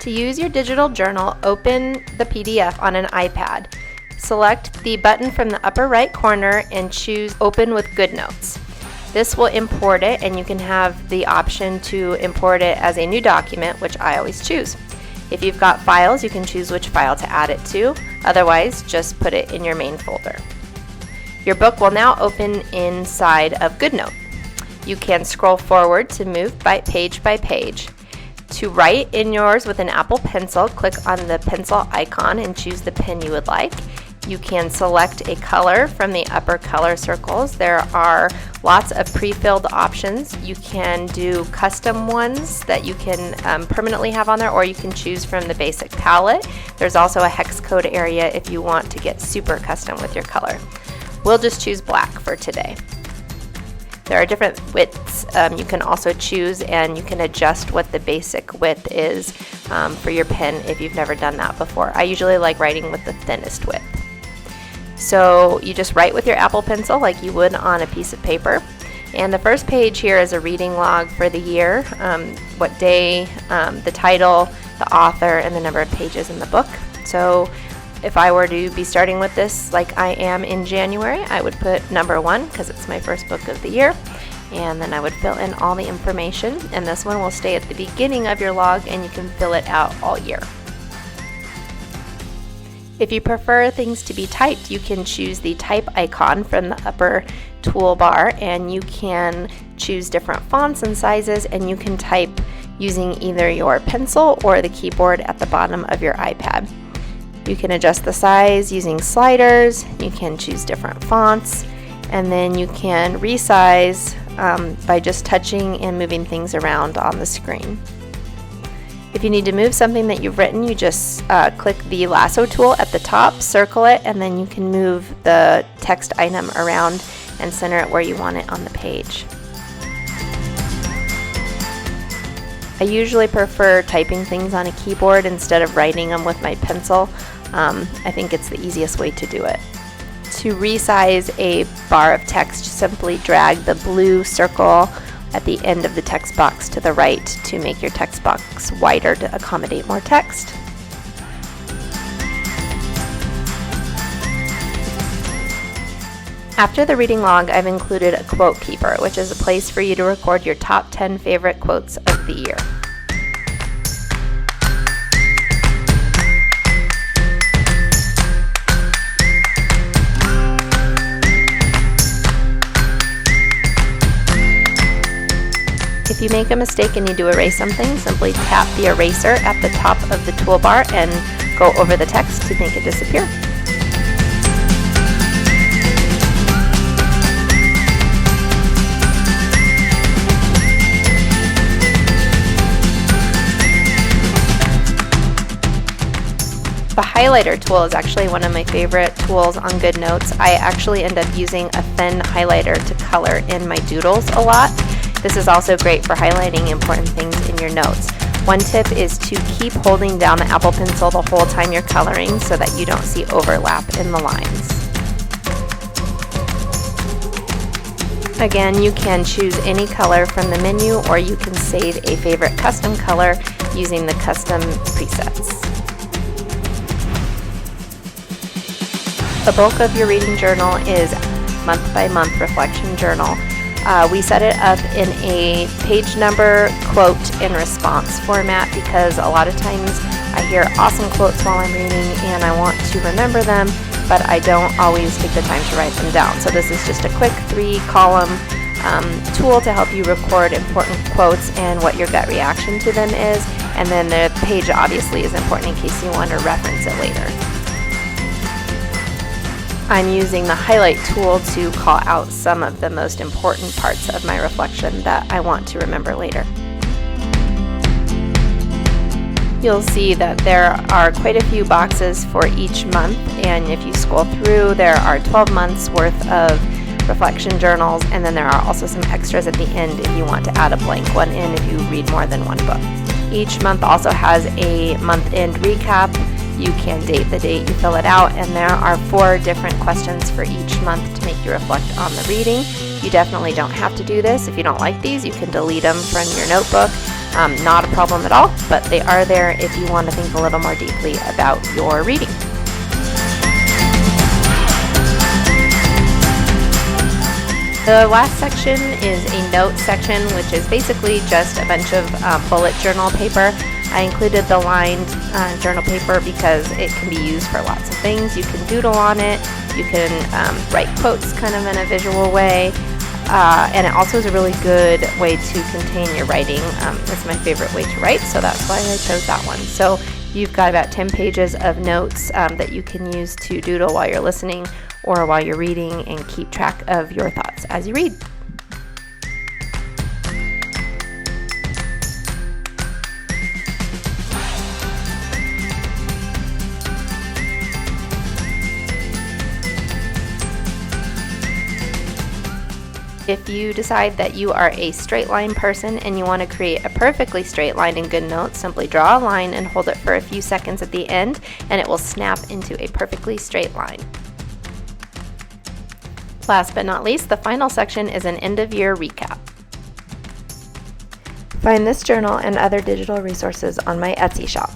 To use your digital journal, open the PDF on an iPad. Select the button from the upper right corner and choose Open with GoodNotes. This will import it, and you can have the option to import it as a new document, which I always choose. If you've got files, you can choose which file to add it to. Otherwise, just put it in your main folder. Your book will now open inside of GoodNote. You can scroll forward to move page by page. To write in yours with an Apple Pencil, click on the pencil icon and choose the pen you would like. You can select a color from the upper color circles. There are lots of pre-filled options. You can do custom ones that you can permanently have on there, or you can choose from the basic palette. There's also a hex code area if you want to get super custom with your color. We'll just choose black for today. There are different widths you can also choose, and you can adjust what the basic width is for your pen if you've never done that before. I usually like writing with the thinnest width. So you just write with your Apple Pencil like you would on a piece of paper. And the first page here is a reading log for the year, what day, the title, the author, and the number of pages in the book. So if I were to be starting with this like I am in January, I would put number 1 because it's my first book of the year. And then I would fill in all the information. And this one will stay at the beginning of your log, and you can fill it out all year. If you prefer things to be typed, you can choose the type icon from the upper toolbar, and you can choose different fonts and sizes, and you can type using either your pencil or the keyboard at the bottom of your iPad. You can adjust the size using sliders, you can choose different fonts, and then you can resize by just touching and moving things around on the screen. If you need to move something that you've written, you just click the lasso tool at the top, circle it, and then you can move the text item around and center it where you want it on the page. I usually prefer typing things on a keyboard instead of writing them with my pencil. I think it's the easiest way to do it. To resize a bar of text, simply drag the blue circle at the end of the text box to the right to make your text box wider to accommodate more text. After the reading log, I've included a quote keeper, which is a place for you to record your top 10 favorite quotes of the year. If you make a mistake and need to erase something, simply tap the eraser at the top of the toolbar and go over the text to make it disappear. The highlighter tool is actually one of my favorite tools on GoodNotes. I actually end up using a thin highlighter to color in my doodles a lot. This is also great for highlighting important things in your notes. One tip is to keep holding down the Apple Pencil the whole time you're coloring so that you don't see overlap in the lines. Again, you can choose any color from the menu, or you can save a favorite custom color using the custom presets. The bulk of your reading journal is month-by-month reflection journal. We set it up in a page number, quote, and response format because a lot of times I hear awesome quotes while I'm reading and I want to remember them, but I don't always take the time to write them down. So this is just a quick 3-column tool to help you record important quotes and what your gut reaction to them is. And then the page obviously is important in case you want to reference it later. I'm using the highlight tool to call out some of the most important parts of my reflection that I want to remember later. You'll see that there are quite a few boxes for each month, and if you scroll through, there are 12 months worth of reflection journals, and then there are also some extras at the end if you want to add a blank one in if you read more than one book. Each month also has a month-end recap. You can date the date you fill it out, and there are 4 different questions for each month to make you reflect on the reading. You definitely don't have to do this. If you don't like these, you can delete them from your notebook. Not a problem at all, but they are there if you want to think a little more deeply about your reading. The last section is a note section, which is basically just a bunch of bullet journal paper. I included the lined journal paper because it can be used for lots of things. You can doodle on it, you can write quotes kind of in a visual way, and it also is a really good way to contain your writing. It's my favorite way to write, so that's why I chose that one. So you've got about 10 pages of notes that you can use to doodle while you're listening or while you're reading, and keep track of your thoughts as you read. If you decide that you are a straight line person and you want to create a perfectly straight line in GoodNotes, simply draw a line and hold it for a few seconds at the end, and it will snap into a perfectly straight line. Last but not least, the final section is an end-of-year recap. Find this journal and other digital resources on my Etsy shop.